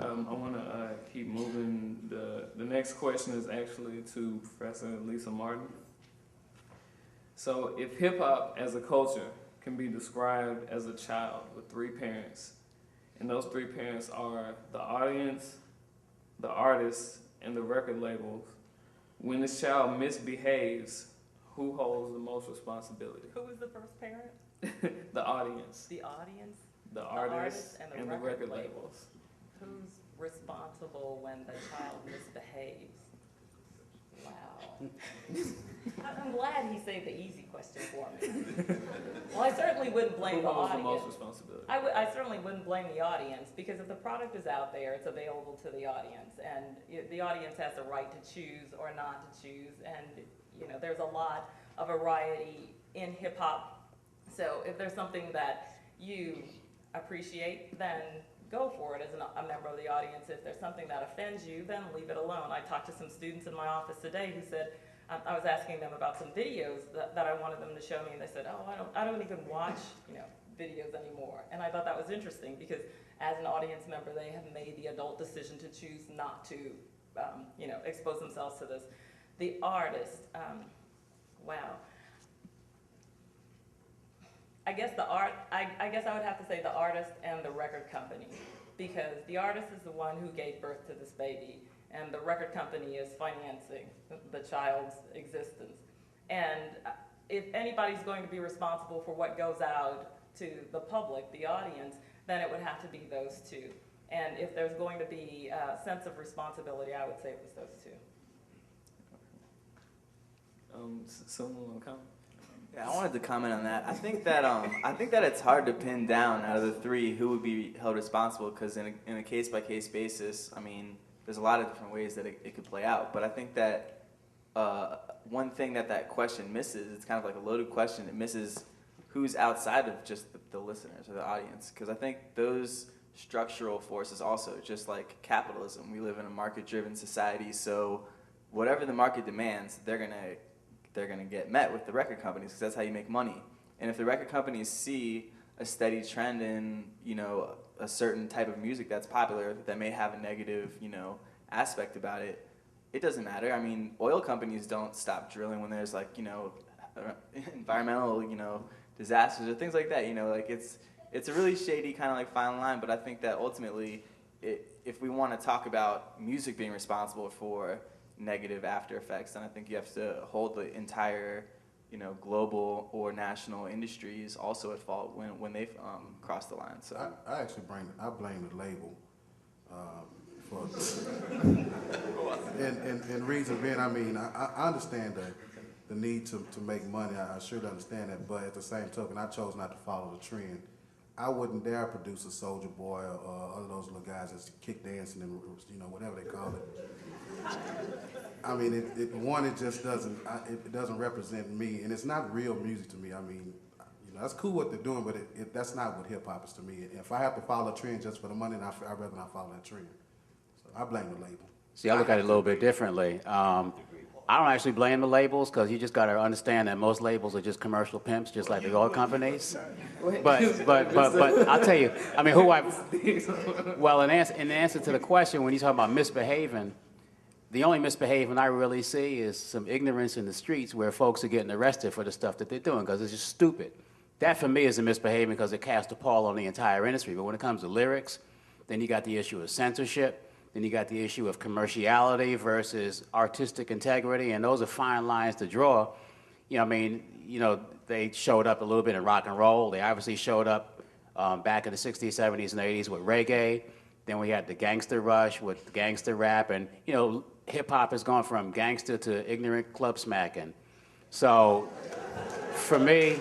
I want to keep moving. The next question is actually to Professor Lisa Martin. So, if hip hop as a culture can be described as a child with three parents, and those three parents are the audience, the artists, and the record labels, when this child misbehaves, who holds the most responsibility? Who was the first parent? The audience. The audience? The artists and the record labels. Who's responsible when the child misbehaves? Wow. I'm glad he saved the easy question for me. Well, I certainly wouldn't blame the audience. Who holds the most responsibility? I certainly wouldn't blame the audience, because if the product is out there, it's available to the audience, and the audience has the right to choose or not to choose, and there's a lot of variety in hip hop. So if there's something that you appreciate, then go for it as a member of the audience. If there's something that offends you, then leave it alone. I talked to some students in my office today who said, I was asking them about some videos that I wanted them to show me, and they said, oh, I don't even watch videos anymore. And I thought that was interesting, because as an audience member, they have made the adult decision to choose not to expose themselves to this. The artist, wow. I guess I guess I would have to say the artist and the record company, because the artist is the one who gave birth to this baby, and the record company is financing the child's existence. And if anybody's going to be responsible for what goes out to the public, the audience, then it would have to be those two. And if there's going to be a sense of responsibility, I would say it was those two. Someone want to comment? Yeah, I wanted to comment on that. I think that it's hard to pin down out of the three who would be held responsible, because in a case-by-case basis, I mean, there's a lot of different ways that it could play out. But I think that one thing that question misses, it's kind of like a loaded question, it misses who's outside of just the listeners or the audience. Because I think those structural forces also, just like capitalism, we live in a market-driven society, so whatever the market demands, they're gonna get met with the record companies, because that's how you make money. And if the record companies see a steady trend in, a certain type of music that's popular that may have a negative, aspect about it, it doesn't matter. I mean, oil companies don't stop drilling when there's environmental, disasters or things like that. It's a really shady kind of fine line. But I think that ultimately, if we want to talk about music being responsible for negative after effects, then I think you have to hold the entire, global or national industries also at fault when they've crossed the line. So I actually blame the label for and reason being, I mean, I understand the need to make money. I surely understand that, but at the same token, I chose not to follow the trend. I wouldn't dare produce a Soulja Boy or other those little guys that's kick dancing and whatever they call it. I mean, it just doesn't. It doesn't represent me, and it's not real music to me. I mean, that's cool what they're doing, but that's not what hip hop is to me. If I have to follow a trend just for the money, then I'd rather not follow that trend. So I blame the label. See, I look at it a little bit differently. I don't actually blame the labels, because you just got to understand that most labels are just commercial pimps, just like the oil companies. But I'll tell you, I mean, well, in answer to the question, when you talk about misbehaving, the only misbehaving I really see is some ignorance in the streets where folks are getting arrested for the stuff that they're doing, because it's just stupid. That for me is a misbehaving, because it casts a pall on the entire industry. But when it comes to lyrics, then you got the issue of censorship. Then you got the issue of commerciality versus artistic integrity, and those are fine lines to draw. They showed up a little bit in rock and roll. They obviously showed up back in the 60s, 70s, and 80s with reggae. Then we had the gangster rush with gangster rap, and hip-hop has gone from gangster to ignorant club smacking. So for me,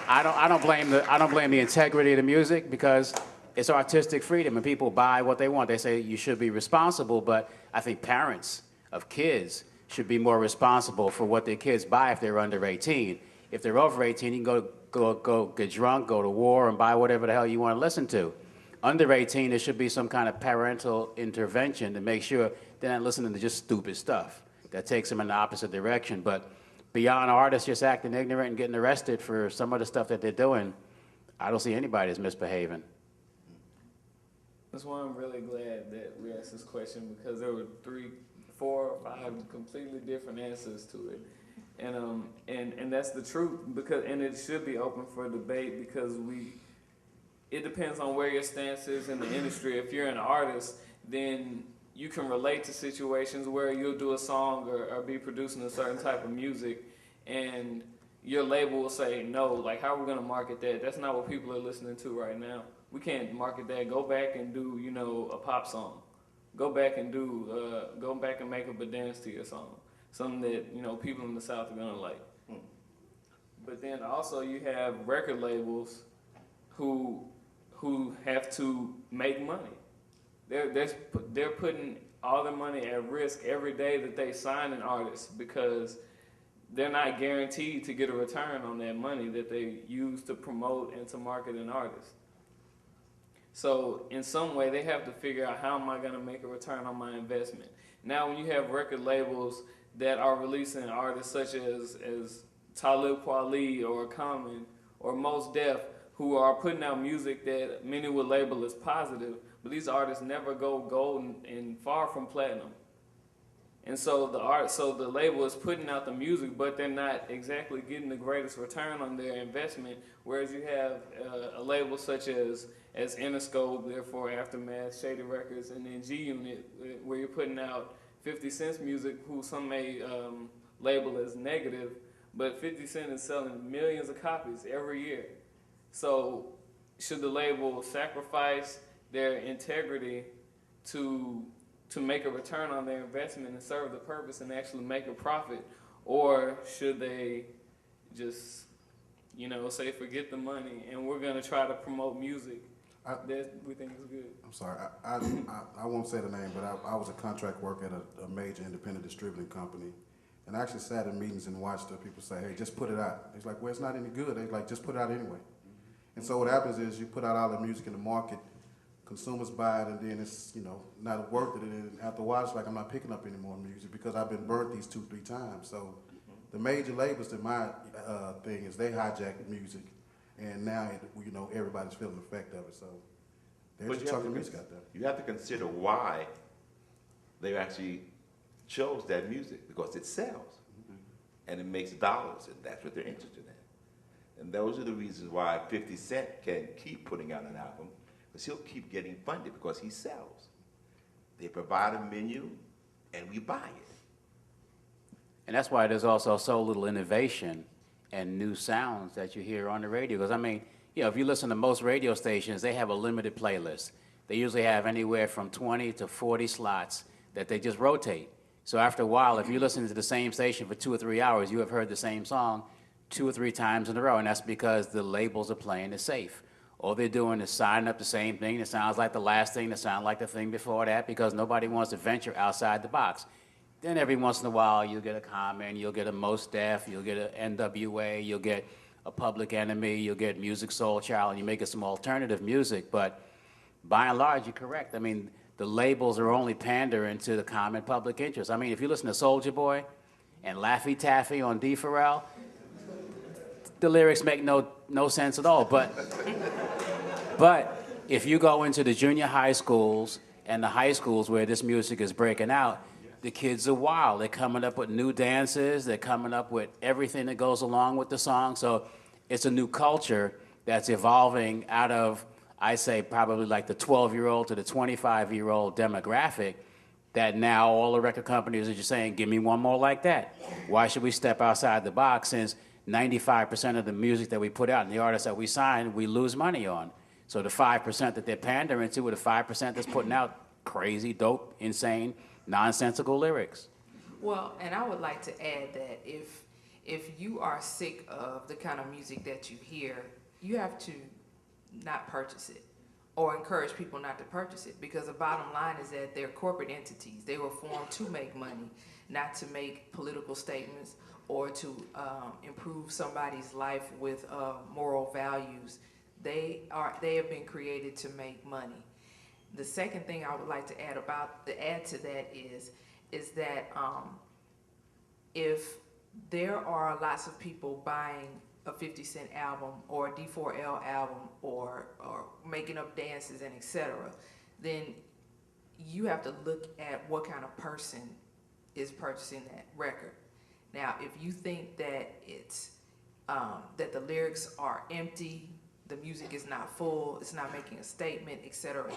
I don't blame the integrity of the music, because it's artistic freedom, and people buy what they want. They say you should be responsible, but I think parents of kids should be more responsible for what their kids buy if they're under 18. If they're over 18, you can go get drunk, go to war, and buy whatever the hell you want to listen to. Under 18, there should be some kind of parental intervention to make sure they're not listening to just stupid stuff that takes them in the opposite direction. But beyond artists just acting ignorant and getting arrested for some of the stuff that they're doing, I don't see anybody that's misbehaving. That's why I'm really glad that we asked this question, because there were 3, 4, or 5 completely different answers to it. And that's the truth, because and it should be open for debate, because it depends on where your stance is in the industry. If you're an artist, then you can relate to situations where you'll do a song or be producing a certain type of music, and your label will say, no, like, how are we going to market that? That's not what people are listening to right now. We can't market that. Go back and do, a pop song. Go back and make up a dance to your song. Something that, people in the South are going to like. But then also you have record labels who have to make money. They're putting all their money at risk every day that they sign an artist, because they're not guaranteed to get a return on that money that they use to promote and to market an artist. So in some way, they have to figure out, how am I going to make a return on my investment? Now, when you have record labels that are releasing artists such as Talib Kweli or Common or Mos Def, who are putting out music that many would label as positive, but these artists never go gold and far from platinum. And so the label is putting out the music, but they're not exactly getting the greatest return on their investment. Whereas you have a label such as Interscope, therefore Aftermath, Shady Records, and then G Unit, where you're putting out 50 Cent's music, who some may label as negative, but 50 Cent is selling millions of copies every year. So should the label sacrifice their integrity to make a return on their investment and serve the purpose and actually make a profit? Or should they just, say, forget the money and we're going to try to promote music that we think is good? I'm sorry, I won't say the name, but I was a contract worker at a major independent distributing company. And I actually sat in meetings and watched the people say, hey, just put it out. It's like, well, it's not any good. They're like, just put it out anyway. And so what happens is you put out all the music in the market, consumers buy it, and then it's, not worth it. And after a while, it's like, I'm not picking up any more music because I've been burnt these 2-3 times. So the major labels, in my thing, is they hijack music. And now, everybody's feeling the effect of it. So there's a chunk of music out there. You have to consider why they actually chose that music, because it sells and it makes dollars, and that's what they're interested in. And those are the reasons why 50 Cent can keep putting out an album, because he'll keep getting funded because he sells. They provide a menu and we buy it. And that's why there's also so little innovation and new sounds that you hear on the radio. Because, if you listen to most radio stations, they have a limited playlist. They usually have anywhere from 20 to 40 slots that they just rotate. So after a while, if you listen to the same station for 2 or 3 hours, you have heard the same song 2 or 3 times in a row, and that's because the labels are playing it safe. All they're doing is signing up the same thing that sounds like the last thing, that sounds like the thing before that, because nobody wants to venture outside the box. Then every once in a while, you'll get a Common, you'll get a Mos Def, you'll get an NWA, you'll get a Public Enemy, you'll get Music Soul Child, and you make it some alternative music. But by and large, you're correct. The labels are only pandering to the common public interest. If you listen to Soulja Boy and Laffy Taffy on D. Pharrell, the lyrics make no sense at all. But if you go into the junior high schools and the high schools where this music is breaking out, the kids are wild. They're coming up with new dances. They're coming up with everything that goes along with the song. So it's a new culture that's evolving out of, I say, probably like the 12-year-old to the 25-year-old demographic, that now all the record companies are just saying, give me one more like that. Why should we step outside the box, since 95% of the music that we put out and the artists that we sign, we lose money on? So the 5% that they're pandering to, or the 5% that's putting out crazy, dope, insane, nonsensical lyrics. Well, and I would like to add that if you are sick of the kind of music that you hear, you have to not purchase it, or encourage people not to purchase it, because the bottom line is that they're corporate entities. They were formed to make money, not to make political statements or to improve somebody's life with moral values. They have been created to make money. The second thing I would like to add to that is that if there are lots of people buying a 50 Cent album or a D4L album or making up dances and etc., then you have to look at what kind of person is purchasing that record. Now, if you think that it's that the lyrics are empty, the music is not full, it's not making a statement, etc.,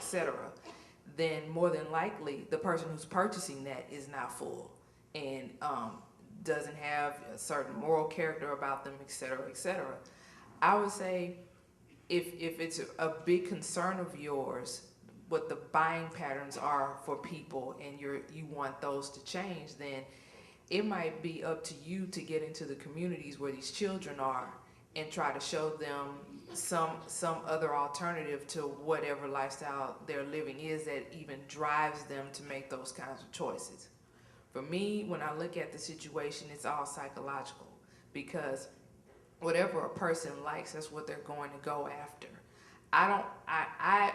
then more than likely the person who's purchasing that is not full and doesn't have a certain moral character about them, etc. I would say if it's a big concern of yours, what the buying patterns are for people, and you want those to change, then it might be up to you to get into the communities where these children are and try to show them some other alternative to whatever lifestyle they're living is that even drives them to make those kinds of choices. For me, when I look at the situation, it's all psychological, because whatever a person likes, that's what they're going to go after.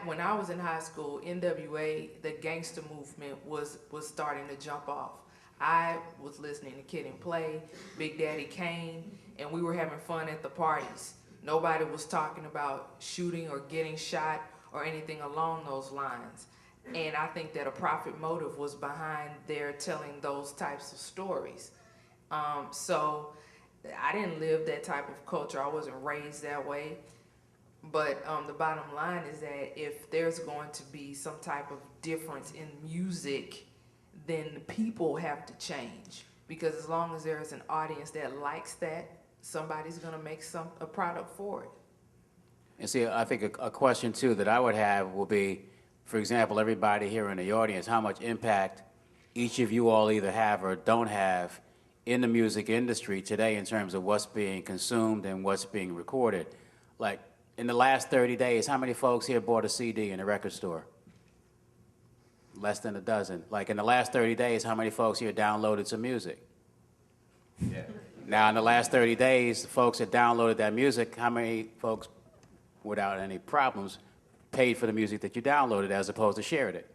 When I was in high school, NWA, the gangster movement was starting to jump off. I was listening to Kid and Play, Big Daddy Kane, and we were having fun at the parties. Nobody was talking about shooting or getting shot or anything along those lines. And I think that a profit motive was behind their telling those types of stories. So I didn't live that type of culture. I wasn't raised that way. But the bottom line is that if there's going to be some type of difference in music, then the people have to change. Because as long as there's an audience that likes that, somebody's going to make a product for it. And see, I think a question too that I would have will be, for example, everybody here in the audience, how much impact each of you all either have or don't have in the music industry today in terms of what's being consumed and what's being recorded. Like, in the last 30 days, how many folks here bought a CD in a record store? Less than a dozen. Like, in the last 30 days, how many folks here downloaded some music? Yeah. Now, in the last 30 days, the folks that downloaded that music, how many folks, without any problems, paid for the music that you downloaded as opposed to shared it?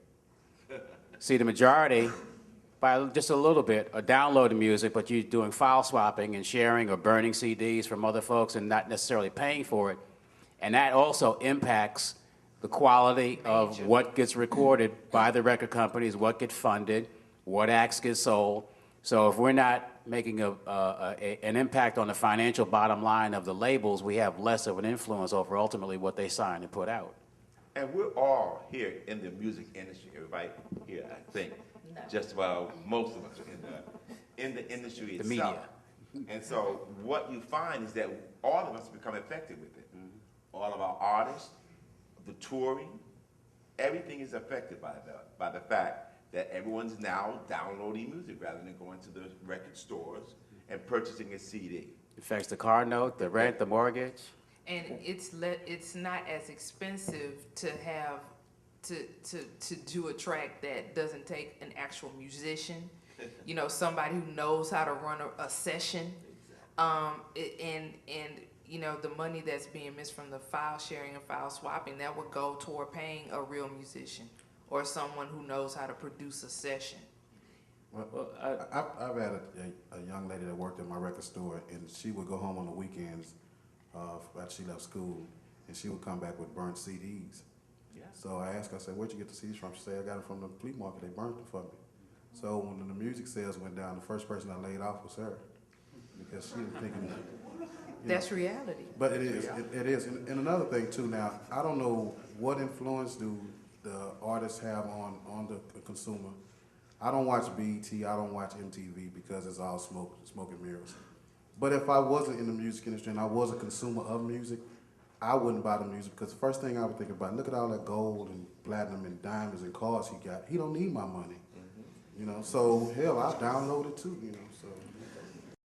See, the majority, by just a little bit, are downloading music, but you're doing file swapping and sharing or burning CDs from other folks and not necessarily paying for it. And that also impacts the quality of what gets recorded by the record companies, what gets funded, what acts get sold. So if we're not making an impact on the financial bottom line of the labels, we have less of an influence over ultimately what they sign and put out. And we're all here in the music industry, everybody here, I think. No. Just about most of us are in the industry The itself. media. And so what you find is that all of us become affected with it. Mm-hmm. All of our artists, the touring, everything is affected by the fact that everyone's now downloading music rather than going to the record stores and purchasing a CD. It affects the car note, the rent, the mortgage. And it's not as expensive to have to do a track that doesn't take an actual musician, you know, somebody who knows how to run a session, and you know, the money that's being missed from the file sharing and file swapping, that would go toward paying a real musician or someone who knows how to produce a session. Well, I've had a young lady that worked at my record store, and she would go home on the weekends after she left school, and she would come back with burnt CDs. Yeah. So I asked her, I said, where'd you get the CDs from? She said, I got them from the flea market. They burnt them for me. So when the music sales went down, the first person I laid off was her, because she was thinking. That's reality. But it is. It is. And another thing too. Now, I don't know what influence do the artists have on the consumer. I don't watch BET. I don't watch MTV because it's all smoke and mirrors. But if I wasn't in the music industry and I was a consumer of music, I wouldn't buy the music, because the first thing I would think about, look at all that gold and platinum and diamonds and cars he got. He don't need my money. Mm-hmm. You know. So hell, I download it too. You know. So.